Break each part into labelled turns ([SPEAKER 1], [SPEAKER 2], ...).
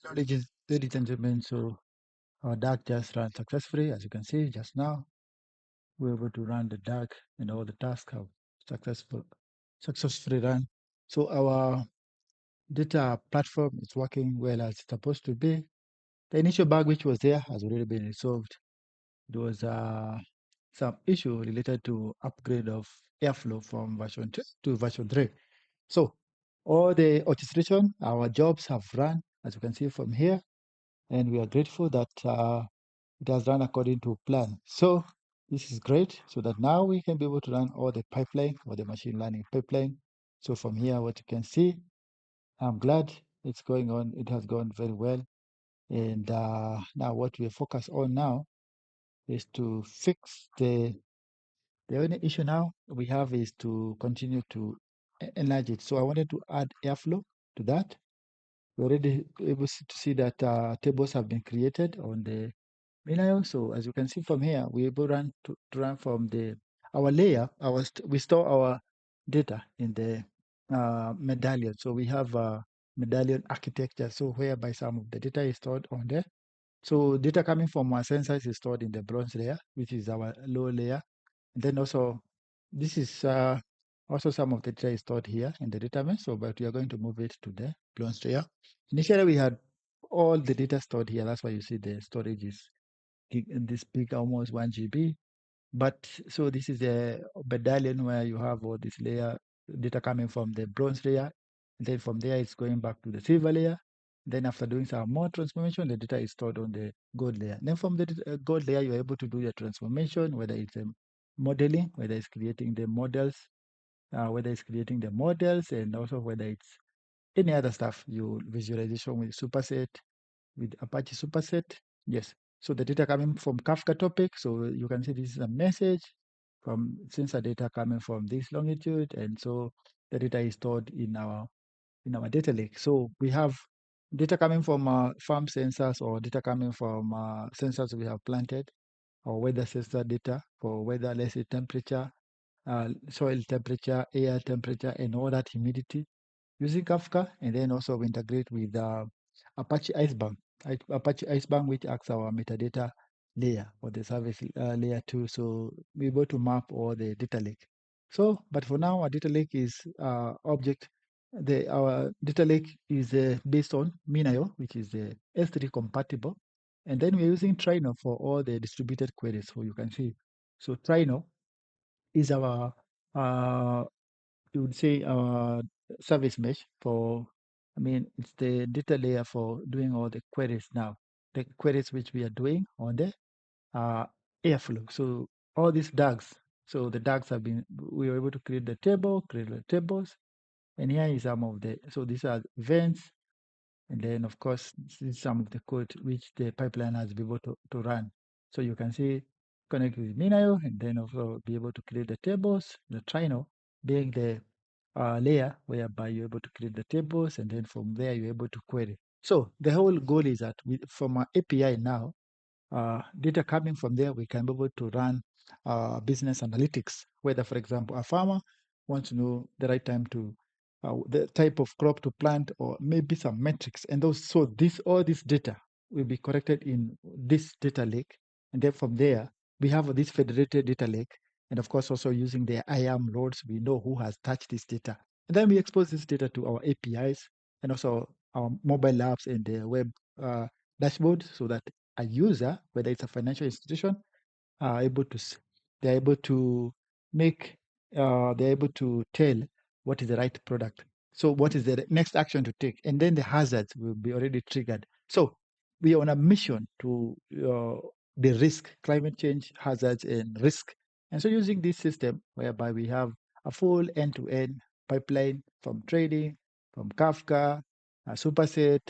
[SPEAKER 1] Ladies and gentlemen, so our DAG just ran successfully. As you can see just now, we're able to run the DAG and all the tasks have successfully run. So our data platform is working well as it's supposed to be. The initial bug which was there has already been resolved. There was some issue related to upgrade of Airflow from version 2 to version 3. So all the orchestration, our jobs have run, as you can see from here, and we are grateful that it has run according to plan. So this is great, so that now we can be able to run all the pipeline or the machine learning pipeline. So from here, what you can see, I'm glad it's going on. It has gone very well. And now what we focus on now is to fix the only issue now we have is to continue to enlarge it. So I wanted to add Airflow to that. We're already able to see that tables have been created on the MlOps. So as you can see from here, we're able to run from our layer. We store our data in the medallion. So we have a medallion architecture. So whereby some of the data is stored on there. So data coming from our sensors is stored in the bronze layer, which is our lower layer. And then also, this is also some of the data is stored here in the database. So, but we are going to move it to the bronze layer. Initially, we had all the data stored here. That's why you see the storage is this big, almost 1 GB. But so this is a medallion where you have all this layer data coming from the bronze layer. And then from there, it's going back to the silver layer. Then after doing some more transformation, the data is stored on the gold layer. Then from the gold layer, you're able to do your transformation, whether it's modeling, whether it's creating the models, and also whether it's any other stuff, you visualization with Superset, with Apache Superset. Yes. So the data coming from Kafka topic. So you can see this is a message from sensor data coming from this longitude. And so the data is stored in our data lake. So we have data coming from farm sensors or data coming from sensors we have planted, or weather sensor data for weather, let's say temperature, soil temperature, air temperature, and all that humidity using Kafka. And then also we integrate with Apache Iceberg, which acts our metadata layer or the service layer too. So we're able to map all the data lake. So, but for now, our data lake is object. Our data lake is based on MinIO, which is the S3 compatible. And then we're using Trino for all the distributed queries. So you can see. So Trino is our you would say service mesh for, I mean, it's the data layer for doing all the queries now, the queries which we are doing on the uh, Airflow. So all these DAGs, so the DAGs have been, we were able to create the table, create the tables, and here is some of the, so these are events, and then of course, this is some of the code which the pipeline has been able to run. So you can see, connect with MinIO, and then also be able to create the tables, the Trino being the layer whereby you're able to create the tables, and then from there you're able to query. So the whole goal is that from our API now, data coming from there, we can be able to run business analytics. Whether, for example, a farmer wants to know the right time to, the type of crop to plant, or maybe some metrics, and those. So all this data will be collected in this data lake, and then from there we have this federated data lake, and of course also using the IAM loads, we know who has touched this data, and then we expose this data to our APIs and also our mobile apps and the web dashboard, so that a user, whether it's a financial institution, are able to they're able to make they're able to tell what is the right product. So what is the next action to take, and then the hazards will be already triggered. So we are on a mission to the risk, climate change hazards and risk. And so using this system whereby we have a full end-to-end pipeline from trading, from Kafka, Superset,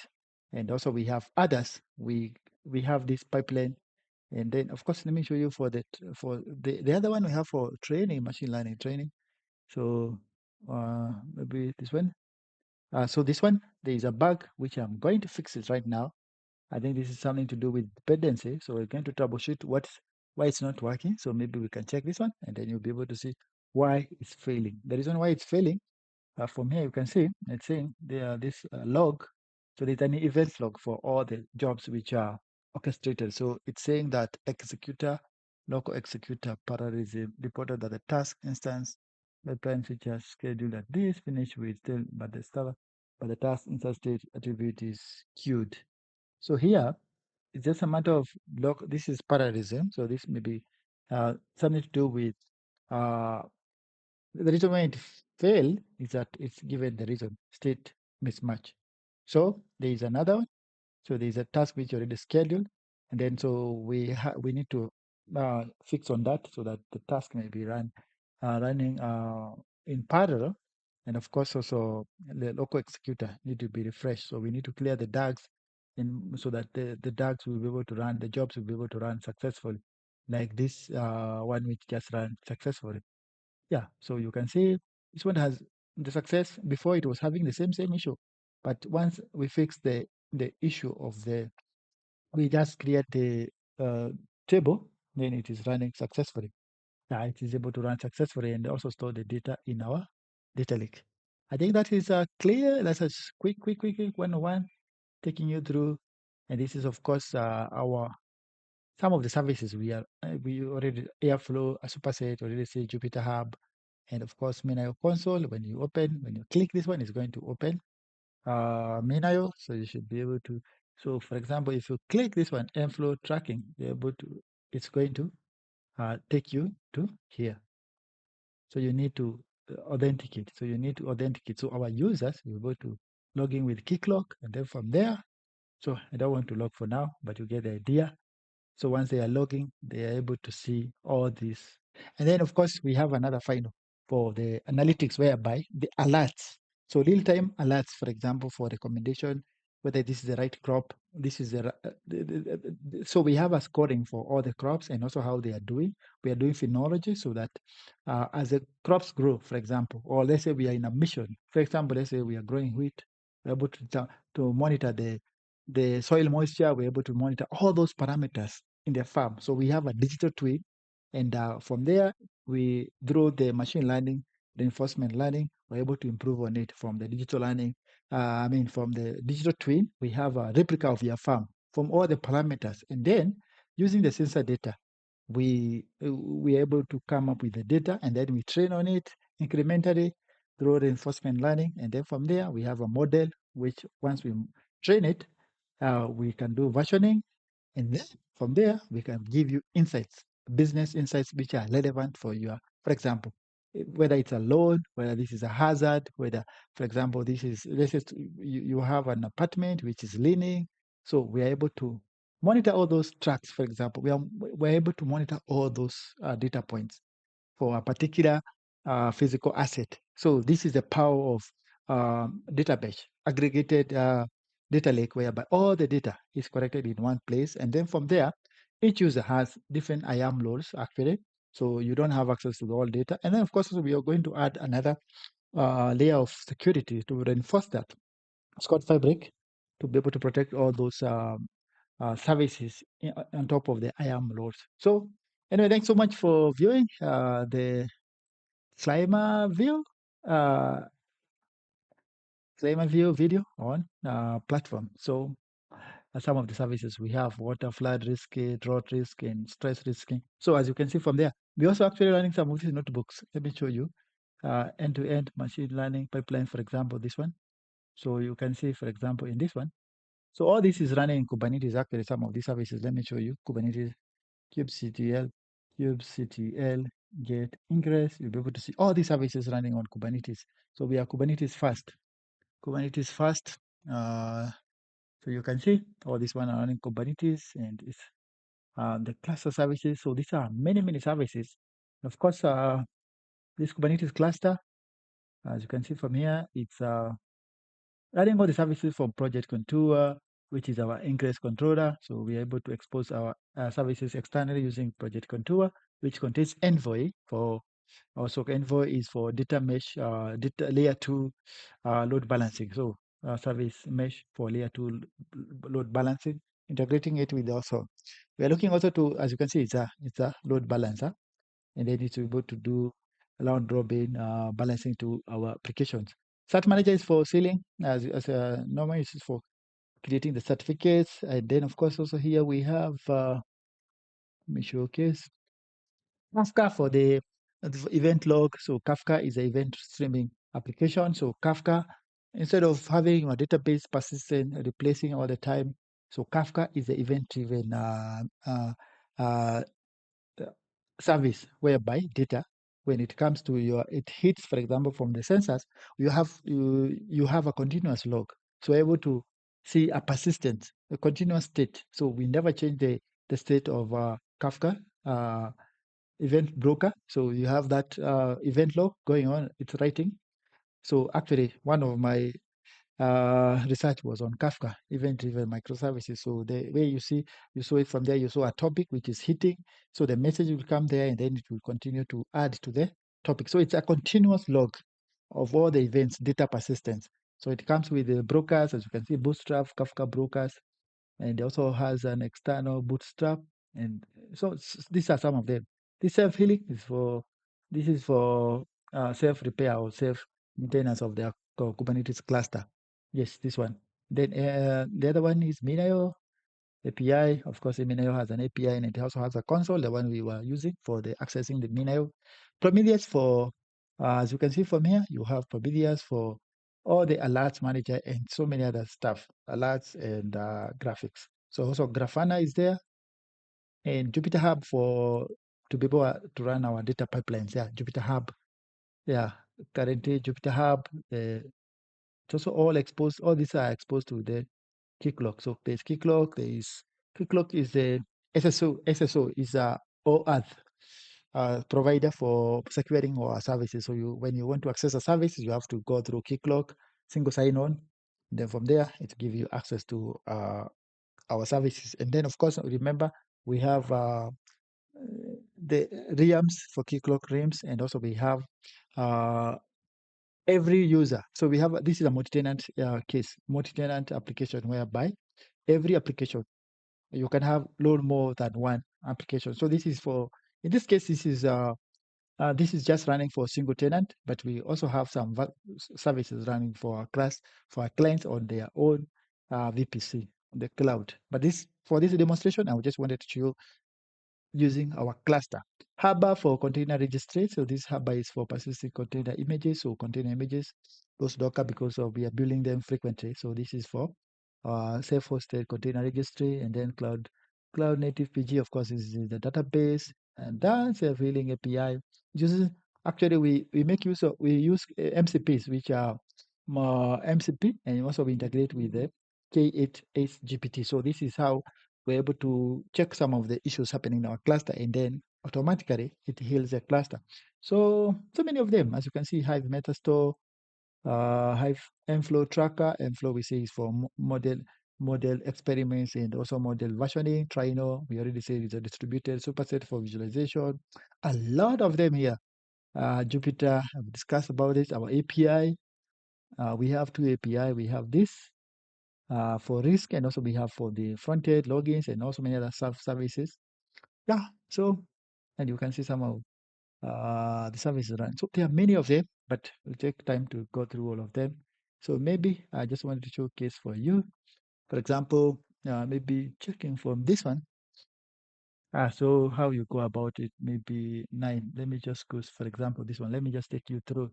[SPEAKER 1] and also we have others. We have this pipeline, and then, of course, let me show you for the other one we have for training, machine learning training. So maybe this one. So this one, there is a bug which I'm going to fix it right now. I think this is something to do with dependency. So we're going to troubleshoot why it's not working. So maybe we can check this one, and then you'll be able to see why it's failing. The reason why it's failing, from here you can see it's saying there this log. So there's an event log for all the jobs which are orchestrated. So it's saying that executor, local executor parallelism reported that the task instance pipelines which are scheduled at this finish with still but the task instance state attribute is queued. So here it's just a matter of this is parallelism. So this may be something to do with uh, the reason why it failed is that it's given the reason state mismatch. So there is another one. So there is a task which already scheduled, and then so we need to fix on that so that the task may be running in parallel, and of course also the local executor need to be refreshed. So we need to clear the DAGs, and so that the DAGs will be able to run, the jobs will be able to run successfully, like this one which just ran successfully. Yeah, so you can see this one has the success. Before it was having the same issue, but once we fix the issue of we just create the uh, table, then it is running successfully. Yeah, it is able to run successfully and also store the data in our data lake. I think that is clear. That's a quick 101 taking you through. And this is of course our some of the services we already Airflow, a superset, already say Jupyter Hub, and of course MinIO console. When you click this one, it's going to open MinIO, so you should be able to. So for example, if you click this one, Airflow tracking, you're able to. It's going to take you to here. So you need to authenticate. So you need to authenticate. So our users will be able to log in with Keycloak, and then from there. So I don't want to log for now, but you get the idea. So once they are logging, they are able to see all this. And then, of course, we have another final for the analytics whereby the alerts. So real-time alerts, for example, for recommendation, whether this is the right crop, this is so we have a scoring for all the crops and also how they are doing. We are doing phenology so that as the crops grow, for example, or let's say we are in a mission. For example, let's say we are growing wheat, we're able to monitor the soil moisture, we're able to monitor all those parameters in the farm. So we have a digital twin, and from there, we through the machine learning, reinforcement learning, we're able to improve on it from the digital learning. From the digital twin, we have a replica of your farm from all the parameters, and then using the sensor data, we are able to come up with the data, and then we train on it incrementally through reinforcement learning, and then from there we have a model which once we train it, we can do versioning, and then from there we can give you insights, business insights which are relevant for your, for example, whether it's a loan, whether this is a hazard, whether, for example, this is you have an apartment which is leaning. So we are able to monitor all those tracks. For example, we're able to monitor all those data points for a particular physical asset. So this is the power of database, aggregated data lake, whereby all the data is collected in one place. And then from there, each user has different IAM roles actually. So you don't have access to the all data. And then of course, we are going to add another layer of security to reinforce that. It's called Fabric to be able to protect all those services on top of the IAM roles. So anyway, thanks so much for viewing the Climavue uh, Climavue video on platform. So some of the services we have: water, flood risk, drought risk, and stress risk. So as you can see from there, we also actually running some of these notebooks. Let me show you end-to-end machine learning pipeline, for example, this one. So you can see, for example, in this one. So all this is running in Kubernetes. Actually, some of these services. Let me show you Kubernetes, kubectl, get ingress. You'll be able to see all these services running on Kubernetes. So we are Kubernetes first. Kubernetes first. So you can see all this one are running Kubernetes, and it's the cluster services. So these are many services. Of course, this Kubernetes cluster, as you can see from here, it's running all the services from Project Contour, which is our ingress controller. So we are able to expose our services externally using Project Contour, which contains Envoy for also Envoy is for data mesh, data layer 2 load balancing. So service mesh for layer 2 load balancing, integrating it with also. We are looking also to, as you can see, it's a load balancer, and then it's able to do round robin balancing to our applications. Site manager is for sealing, as normally it's for creating the certificates. And then, of course, also here we have, let me showcase Kafka for the event log. So Kafka is an event streaming application. So Kafka, instead of having a database persistent, replacing all the time, so Kafka is the event-driven uh, service whereby data, when it comes to it hits, for example, from the sensors, you have a continuous log. So able to see a persistent, a continuous state. So we never change the state of Kafka event broker. So you have that event log going on, it's writing. So actually, one of my research was on Kafka, event-driven microservices. So the way you saw it from there, you saw a topic which is hitting. So the message will come there and then it will continue to add to the topic. So it's a continuous log of all the events, data persistence. So it comes with the brokers, as you can see, Bootstrap, Kafka brokers, and it also has an external bootstrap. And so these are some of them. This self-healing is for, this is for self-repair or self-maintenance of the Kubernetes cluster. Yes, this one. Then the other one is Minayo API. Of course, Minayo has an API and it also has a console, the one we were using for the accessing the Minayo. Prometheus for, as you can see from here, you have Prometheus for all the alerts manager and so many other stuff, alerts and graphics. So also Grafana is there, and Jupyter Hub for to be able to run our data pipelines. Yeah, Jupyter Hub. Yeah, currently Jupyter Hub. It's also all exposed. All these are exposed to the Keycloak. So there's Keycloak. Keycloak is a SSO. SSO is a OAuth provider for securing our services. So when you want to access a service, you have to go through Keycloak, single sign-on. Then from there, it gives you access to our services. And then, of course, remember we have the realms for Keycloak realms, and also we have uh, every user. So we have this is a multi-tenant case, multi-tenant application whereby every application you can have load more than one application. So this is for, in this case, this is just running for a single tenant, but we also have some services running for our class, for our clients on their own VPC, on the cloud. But this, for this demonstration, I just wanted to show using our cluster. Harbor for container registry. So this Harbor is for persistent container images. So container images goes Docker because we are building them frequently. So this is for self-hosted container registry, and then cloud native PG, of course, is the database, and then self-healing API. Uses actually we make use of, we use MCPs, which are MCP, and also we integrate with the K8s GPT. So this is how we're able to check some of the issues happening in our cluster, and then automatically it heals the cluster. So many of them, as you can see, Hive Metastore, Hive MFlow Tracker. MFlow we say is for model experiments and also model versioning. Trino, we already said it's a distributed superset for visualization. A lot of them here. Jupyter, I've discussed about it. Our API, we have two API. We have this for risk, and also we have for the front-end logins and also many other services. Yeah, so, and you can see some of the services run. So there are many of them, but it'll take time to go through all of them. So maybe I just wanted to showcase for you, for example, maybe checking from this one. So how you go about it, maybe 9. Let me just go, for example, this one. Let me just take you through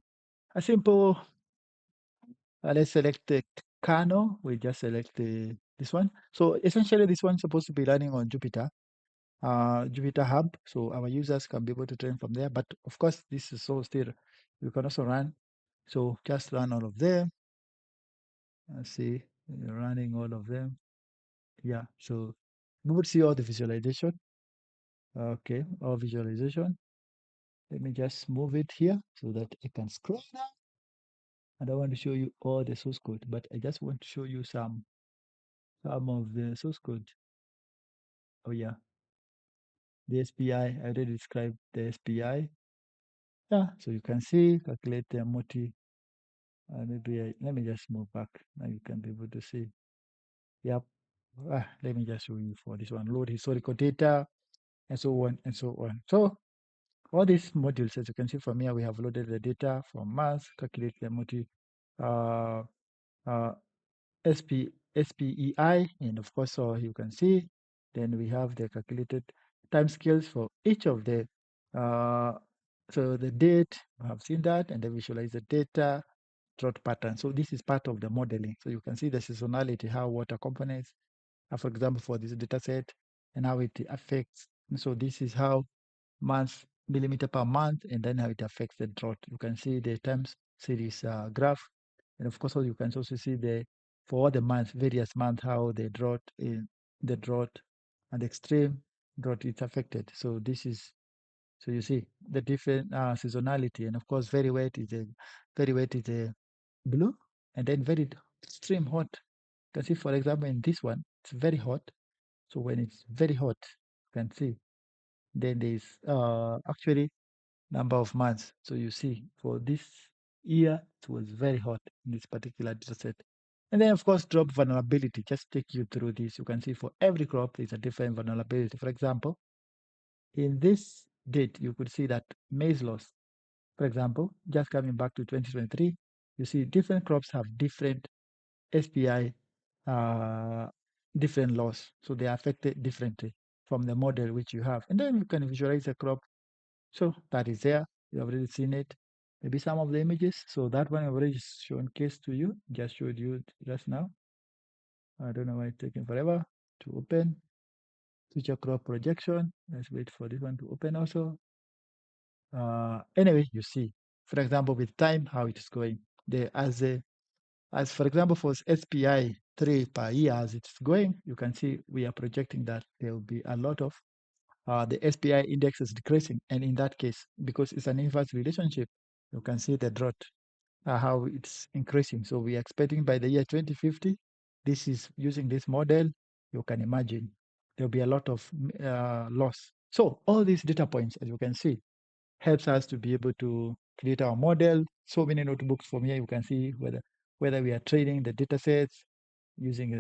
[SPEAKER 1] a simple, let's select the kernel. We just select this one. So essentially this one's supposed to be running on Jupyter. Jupyter Hub, so our users can be able to train from there. But of course, this is so still, you can also run. So just run all of them. Let's see, running all of them. Yeah, so we would see all the visualization. Okay, all visualization. Let me just move it here so that I can scroll down. I don't want to show you all the source code, but I just want to show you some of the source code. Oh yeah, the SPI, I already described the SPI. Yeah, so you can see, calculate the multi. Let me just move back. Now you can be able to see. Yep. Let me just show you for this one. Load historical data and so on and so on. So all these modules, as you can see from here, we have loaded the data from mass, calculate the multi uh, uh, SP SPEI, and of course, so you can see, then we have the calculated time scales for each of the, so the date, we have seen that, and then visualize the data, drought pattern. So this is part of the modeling. So you can see the seasonality, how water components, for example, for this data set, and how it affects. So this is how month, millimeter per month, and then how it affects the drought. You can see the time series graph, and of course, you can also see the for all the months, various months, how the drought and extreme drought is affected. So this is, so you see the different seasonality, and of course, very wet is a blue, and then very extreme hot. You can see, for example, in this one, it's very hot. So when it's very hot, you can see, then there's actually number of months. So you see, for this year, it was very hot in this particular data set. And then, of course, drop vulnerability. Just take you through this. You can see for every crop, there's a different vulnerability. For example, in this date, you could see that maize loss, for example, just coming back to 2023, you see different crops have different SPI, uh, different loss. So they are affected differently from the model which you have. And then you can visualize a crop. So that is there. You have already seen it. Maybe some of the images. So that one I've already shown case to you. Just showed you just now. I don't know why it's taking forever to open. Future crop projection. Let's wait for this one to open also. Anyway, you see, for example, with time, how it is going. As for example, for SPI 3 per year as it's going, you can see we are projecting that there will be a lot of the SPI index is decreasing. And in that case, because it's an inverse relationship, you can see the drought, how it's increasing. So we are expecting by the year 2050, this is using this model, you can imagine there'll be a lot of loss. So all these data points, as you can see, helps us to be able to create our model. So many notebooks from here, you can see whether we are training the data sets, using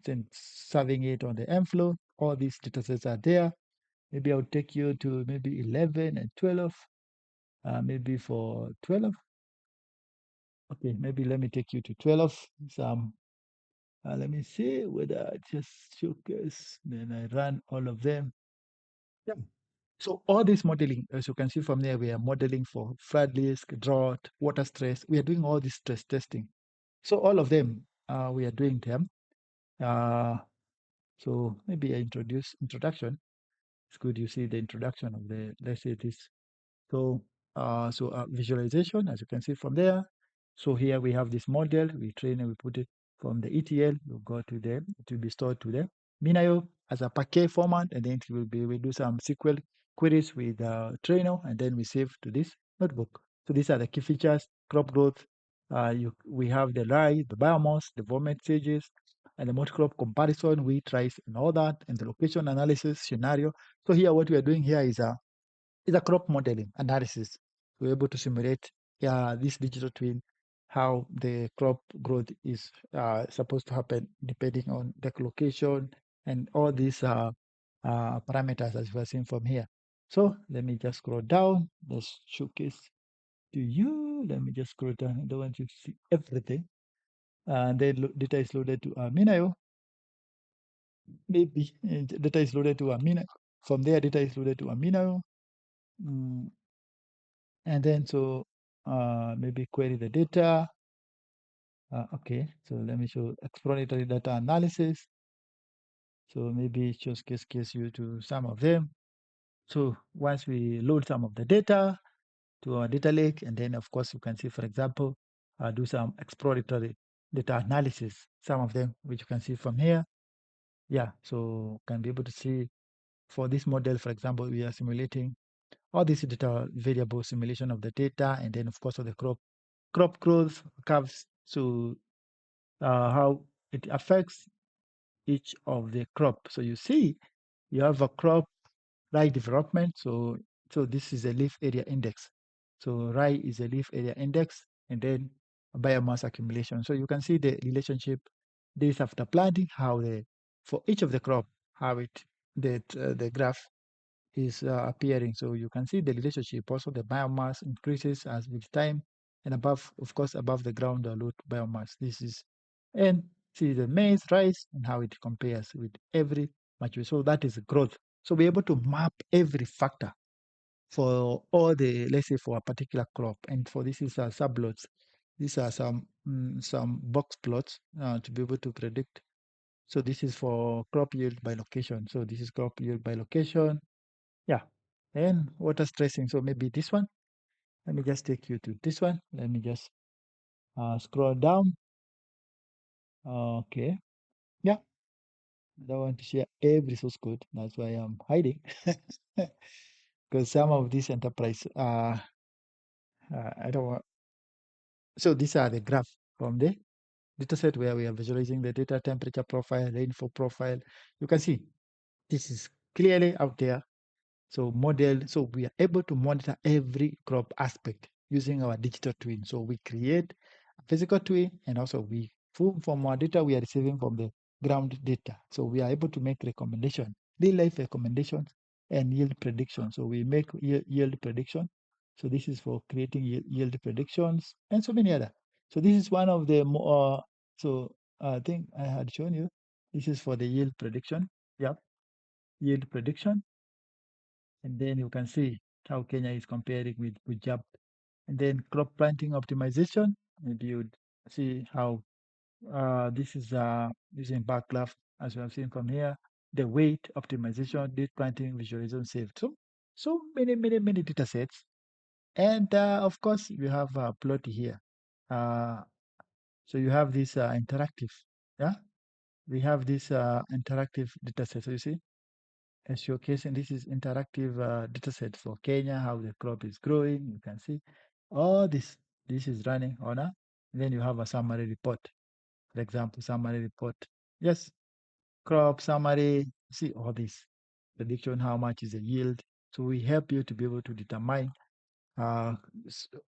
[SPEAKER 1] then serving it on the MFlow. All these data sets are there. Maybe I'll take you to maybe 11 and 12. Maybe for 12. Okay, maybe let me take you to 12. Some, let me see whether I just showcase, then I run all of them. Yeah. So all this modeling, as you can see from there, we are modeling for flood risk, drought, water stress. We are doing all this stress testing. So all of them, we are doing them. So maybe I introduce introduction. It's good you see the introduction of the, let's say this. So, visualization, as you can see from there. So here we have this model, we train and we put it from the ETL, we go to the, it will be stored to the MinIO as a packet format, and then it will be, we do some SQL queries with trainer, and then we save to this notebook. So these are the key features, crop growth. We have the rye, the biomass, the vomit stages, and the multi-crop comparison, wheat, rice, and all that, and the location analysis scenario. So here, what we are doing here is a crop modeling analysis. We're able to simulate this digital twin, how the crop growth is supposed to happen depending on the location and all these parameters as we're seeing from here. So let me just scroll down. Let's showcase to you. Let me just scroll down. I don't want you to see everything. And then data is loaded to MinIO. Maybe data is loaded to Amino. From there, data is loaded to Amino. And then so maybe query the data. Okay, so let me show exploratory data analysis. So maybe just case you to some of them. So once we load some of the data to our data lake, and then of course you can see, for example, do some exploratory data analysis, some of them, which you can see from here. Yeah, so can be able to see for this model, for example, we are simulating all these data variable simulation of the data, and then of course of the crop growth curves, so how it affects each of the crop. So you see, you have a crop rye development. So this is a leaf area index. So rye is a leaf area index, and then biomass accumulation. So you can see the relationship days after planting, how the for each of the crop, how it the graph is appearing. So you can see the relationship. Also, the biomass increases as with time, and above, of course, above the ground load biomass. This is, and See the maize, rice, and how it compares with every mature. So that is growth. So we're able to map every factor for all the, let's say, for a particular crop. And for this is subplots. These are some box plots to be able to predict. So this is for crop yield by location. So this is crop yield by location. Yeah. And water stressing. So maybe this one. Let me just take you to this one. Let me just scroll down. Okay. Yeah. I don't want to share every source code. That's why I'm hiding. Because some of these enterprise I don't want. So these are the graph from the dataset where we are visualizing the data temperature profile, rainfall profile. You can see this is clearly out there. So model, so we are able to monitor every crop aspect using our digital twin. So we create a physical twin and also we from our data we are receiving from the ground data. So we are able to make recommendation, real life recommendations and yield prediction. So we make yield prediction. So this is for creating yield predictions and so many other. So this is one of the more, so I think I had shown you, this is for the yield prediction. Yep, yield prediction. And then you can see how Kenya is comparing with Punjab. And then crop planting optimization, maybe you'd see how this is using bar graph, as we have seen from here, the weight optimization, date planting, visualization saved. So many data sets. And of course, you have a plot here. Uh, so you have this interactive, yeah? We have this interactive data set. So you see, showcasing this is interactive data set for Kenya, how the crop is growing. You can see all this. This is running on a. Then you have a summary report. For example, summary report. Yes, crop summary. See all this prediction. How much is the yield? So we help you to be able to determine uh,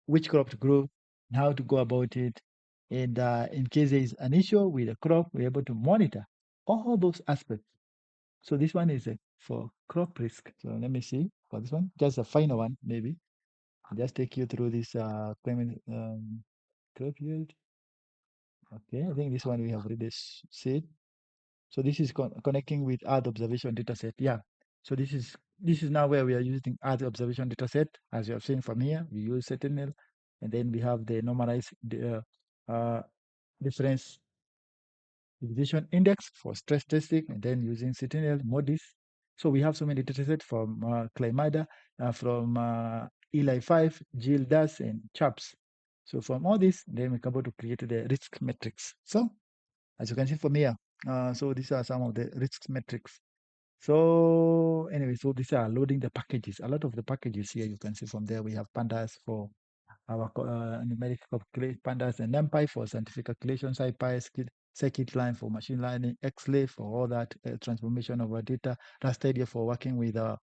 [SPEAKER 1] which crop to grow, and how to go about it. And in case there is an issue with the crop, we're able to monitor all those aspects. So this one is for crop risk. So let me see for this one, just a final one, maybe. I'll just take you through this climate crop yield. Okay, I think this one we have already said. So this is connecting with Earth observation data set. Yeah. So this is now where we are using Earth observation data set. As you have seen from here, we use Sentinel, and then we have the normalized difference utilization index for stress testing, and then using Sentinel, Modis. So we have so many datasets from Climada, from Eli 5, GILDAS, and CHAPS. So from all this, then we're able to create the risk metrics. So as you can see from here, so these are some of the risk metrics. So anyway, so these are loading the packages. A lot of the packages here you can see from there. We have pandas for our numeric pandas and NumPy for scientific calculation, SciPy, scikit-learn for machine learning, XLay for all that transformation of our data, Rasteria for working with our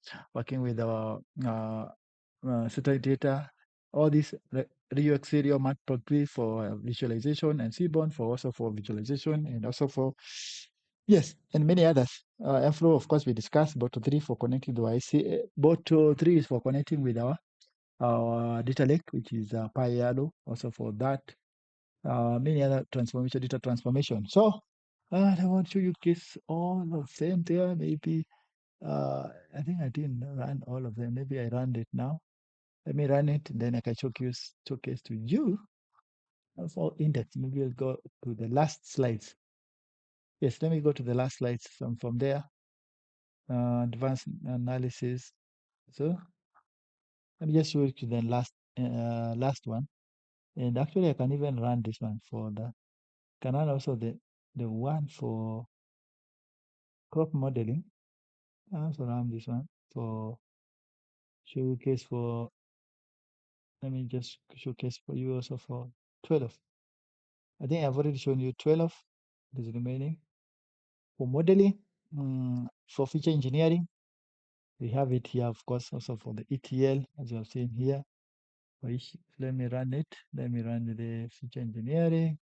[SPEAKER 1] satellite data, all these Rio Exterior Matplotlib for visualization, and Seaborn for also for visualization, and also for yes, and many others. Airflow, of course, we discussed. Boto3 for connecting to IC. Boto3 is for connecting with our data lake, which is PyYellow, also for that. Many other transformation, data transformation. So I want to show you case all of them there. Maybe I think I didn't run all of them. Maybe I ran it now. Let me run it, then I can showcase to you. For index, maybe I'll go to the last slides. Yes, let me go to the last slides from there. Advanced analysis. So let me just show you the last one. And actually, I can even run this one for the. Can run also the one for crop modeling. I also run this one for showcase for. Let me just showcase for you also for 12. I think I've already shown you 12. This is remaining. For modeling, for feature engineering, we have it here, of course, also for the ETL, as you have seen here. Let me run it. Let me run the feature engineering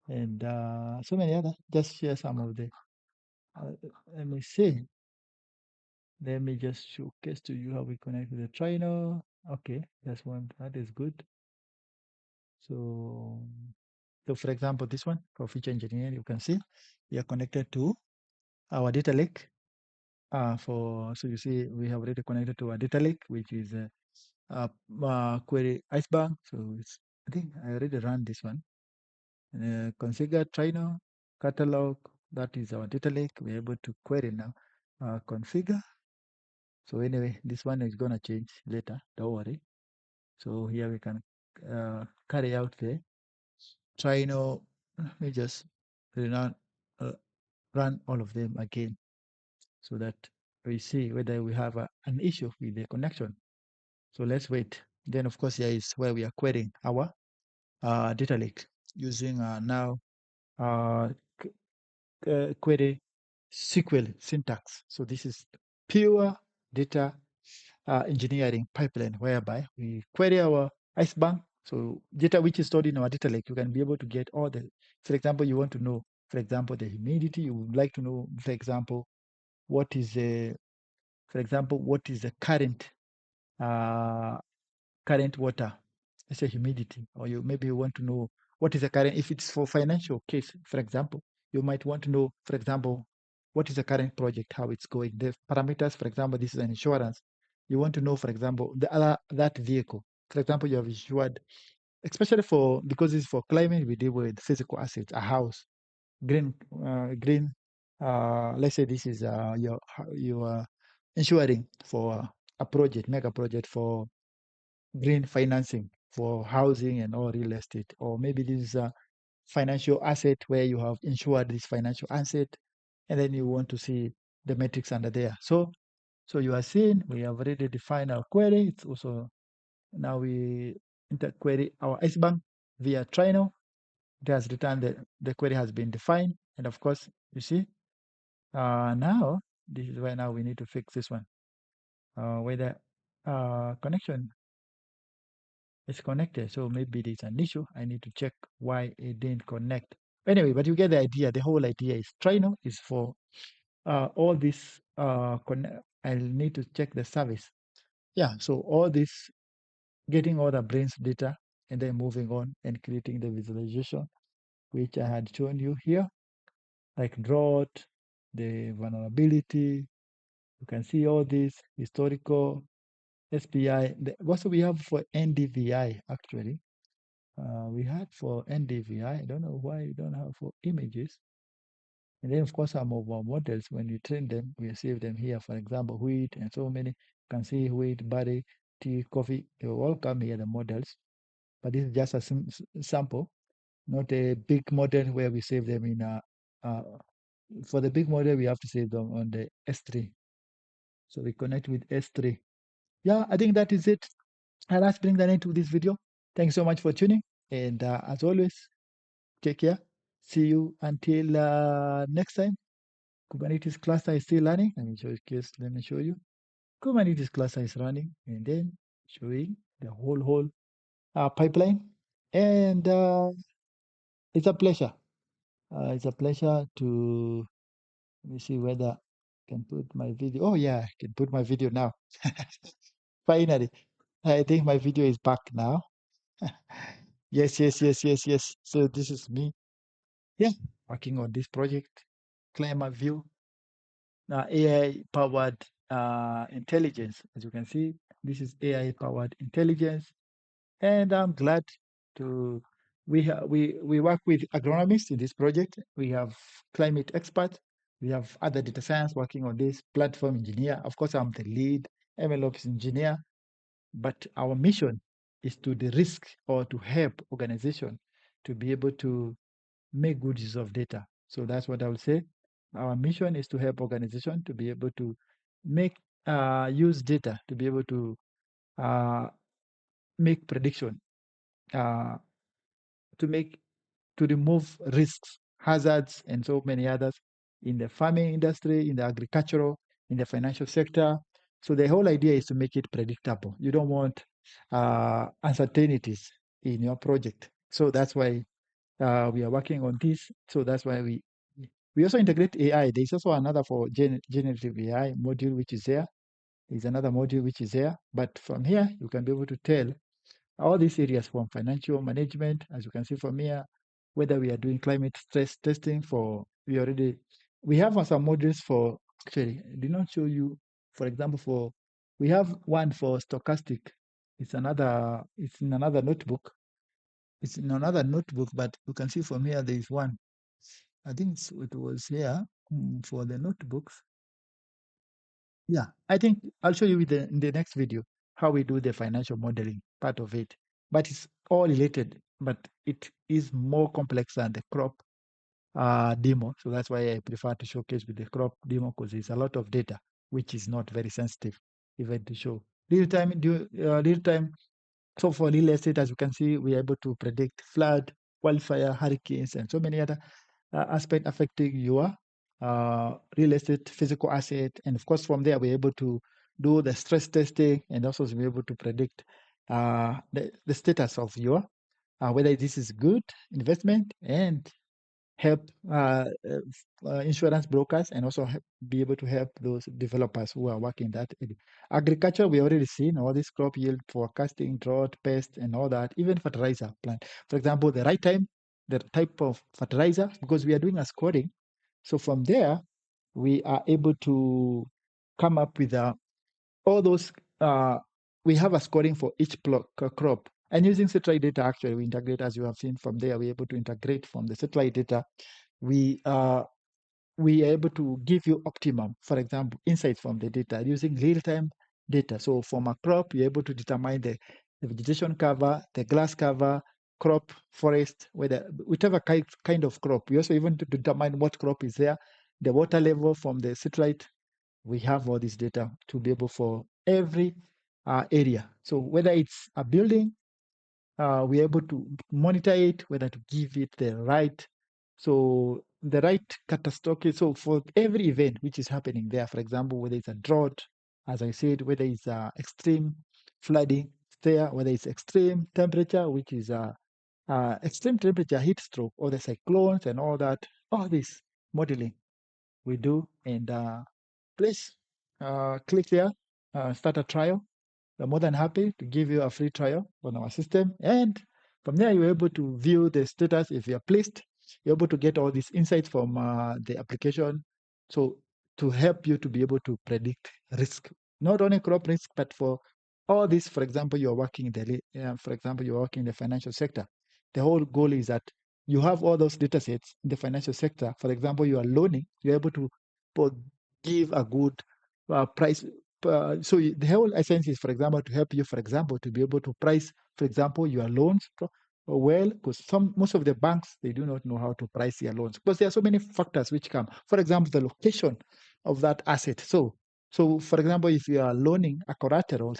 [SPEAKER 1] and so many other. Just share some of the. Uh, let me see. Let me just showcase to you how we connect with the trainer. Okay, that's one. That is good. So So for example, this one for feature engineering, you can see we are connected to our data lake. So you see we have already connected to our data lake, which is query iceberg. So I think I already ran this one. Configure trainer catalog. That is our data lake. We're able to query now. Configure. So anyway, this one is gonna change later. Don't worry. So here we can carry out the trainer. Let me just run, run all of them again so that we see whether we have an issue with the connection. So let's wait. Then of course here is where we are querying our data lake using now query SQL syntax. So this is pure data engineering pipeline whereby we query our iceberg. So data which is stored in our data lake, you can be able to get all the, for example, you want to know, for example, the humidity. You would like to know, for example, what is the, for example, what is the current current water, let's say humidity, or you maybe you want to know what is the current, if it's for financial case, for example, you might want to know, for example, what is the current project, how it's going, the parameters, for example, this is an insurance. You want to know, for example, the other that vehicle, for example, you have insured, especially for because it's for climate, we deal with physical assets, a house, green. Let's say this is you are insuring for a project, mega project for green financing for housing and all real estate, or maybe this is a financial asset where you have insured this financial asset, and then you want to see the metrics under there. So you are seeing we have already defined our query. It's also now we query our iceberg via Trino. It has returned the query has been defined, and of course you see now this is where now we need to fix this one whether connection it's connected. So maybe there's an issue. I need to check why it didn't connect. Anyway, but you get the idea. The whole idea is Trino is for all this. I'll need to check the service. Yeah. So all this, getting all the brains data and then moving on and creating the visualization, which I had shown you here, like drought, the vulnerability. You can see all this historical SPI. Also, we have for NDVI actually. We had for NDVI. I don't know why you don't have for images. And then, of course, some of our models, when we train them, we save them here. For example, wheat and so many. You can see wheat, barley, tea, coffee. They all come here, the models. But this is just a sample, not a big model where we save them in uh, for the big model, we have to save them on the S3. So we connect with S3. Yeah, I think that is it. And let's bring that into this video. Thanks so much for tuning. And as always, take care. See you until next time. Kubernetes cluster is still running. Let me show you. Kubernetes cluster is running and then showing the whole pipeline. And it's a pleasure. It's a pleasure to, let me see whether I can put my video. Oh yeah, I can put my video now. Finally, I think my video is back now. Yes. So this is me. Yeah, working on this project, Climavue, AI-powered intelligence. As you can see, this is AI-powered intelligence, and I'm glad to. We work with agronomists in this project. We have climate experts. We have other data science working on this platform engineer. Of course, I'm the lead MLOps engineer, but our mission is to de-risk or to help organization to be able to make good use of data. So that's what I would say. Our mission is to help organization to be able to make use data to be able to uh, make prediction, uh, to make to remove risks, hazards, and so many others in the farming industry, in the agricultural, in the financial sector. So the whole idea is to make it predictable. You don't want uncertainties in your project. So that's why we are working on this. So that's why we also integrate AI. There's also another for generative AI module which is there. There's another module which is there. But from here, you can be able to tell all these areas from financial management, as you can see from here, whether we are doing climate stress testing we have some modules for, actually, I did not show you, for example, we have one for stochastic. It's in another notebook. It's in another notebook, but you can see from here there is one. I think it was here for the notebooks. Yeah, I think I'll show you in the next video how we do the financial modeling part of it. But it's all related, but it is more complex than the crop demo. So that's why I prefer to showcase with the crop demo, because it's a lot of data, which is not very sensitive even to show. Real time. So for real estate, as you can see, we are able to predict flood, wildfire, hurricanes, and so many other aspects affecting your real estate, physical asset. And of course, from there, we're able to do the stress testing and also be able to predict the status of your, whether this is good investment, and help insurance brokers, and also be able to help those developers who are working that area. Agriculture, we already seen all this crop yield forecasting, drought, pest, and all that, even fertilizer plant. For example, the right time, the type of fertilizer, because we are doing a scoring. So from there, we are able to come up with all those, we have a scoring for each crop. And using satellite data, actually, we integrate, as you have seen from there, we're able to integrate from the satellite data. We are able to give you optimum, for example, insights from the data using real-time data. So from a crop, you're able to determine the vegetation cover, the grass cover, crop, forest, whichever kind of crop. We also even to determine what crop is there, the water level from the satellite. We have all this data to be able for every area. So whether it's a building, we're able to monitor it, whether to give it the right, catastrophic. So for every event which is happening there, for example, whether it's a drought, as I said, whether it's extreme flooding there, whether it's extreme temperature, which is extreme temperature heat stroke, or the cyclones and all that, all this modeling we do. And please click here, start a trial. We're more than happy to give you a free trial on our system. And from there, you're able to view the status. If you're pleased, you're able to get all these insights from the application. So to help you to be able to predict risk, not only crop risk, but for all this. For example, you're working you're working in the financial sector. The whole goal is that you have all those data sets in the financial sector. For example, you are loaning, you're able to give a good price. The whole essence is, for example, to help you, for example, to be able to price, for example, your loans well, because most of the banks, they do not know how to price their loans, because there are so many factors which come. For example, the location of that asset. So for example, if you are loaning a collateral,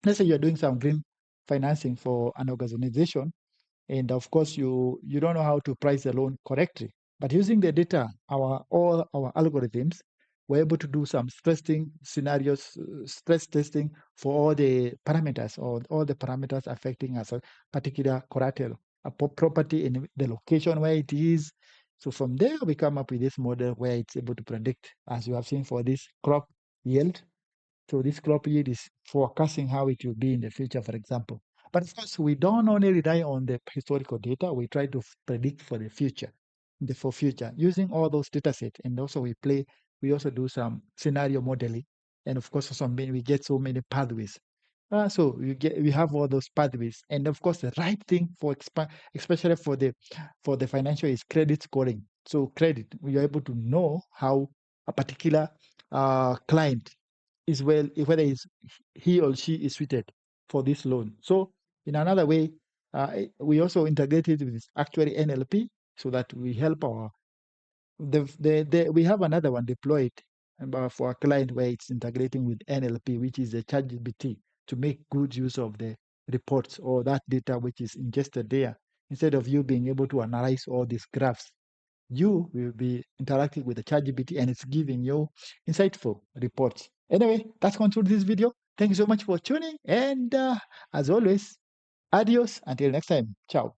[SPEAKER 1] let's say you're doing some green financing for an organization, and of course you don't know how to price the loan correctly. But using the data, all our algorithms, we're able to do some stress testing for all the parameters, or all the parameters affecting a particular collateral, a property in the location where it is. So from there, we come up with this model where it's able to predict, as you have seen for this crop yield. So this crop yield is forecasting how it will be in the future, for example. But of course, we don't only rely on the historical data. We try to predict for the future, using all those data sets. And also we also do some scenario modeling. And of course, we get so many pathways. So we have all those pathways. And of course, the right thing especially for the financial, is credit scoring. So credit, we are able to know how a particular client is, whether he or she is suited for this loan. So in another way, we also integrated with actually NLP, so that we help we have another one deployed for a client, where it's integrating with NLP, which is the ChatGPT, to make good use of the reports or that data which is ingested there. Instead of you being able to analyze all these graphs, you will be interacting with the ChatGPT, and it's giving you insightful reports. Anyway, that concludes this video. Thank you so much for tuning. And as always, adios until next time. Ciao.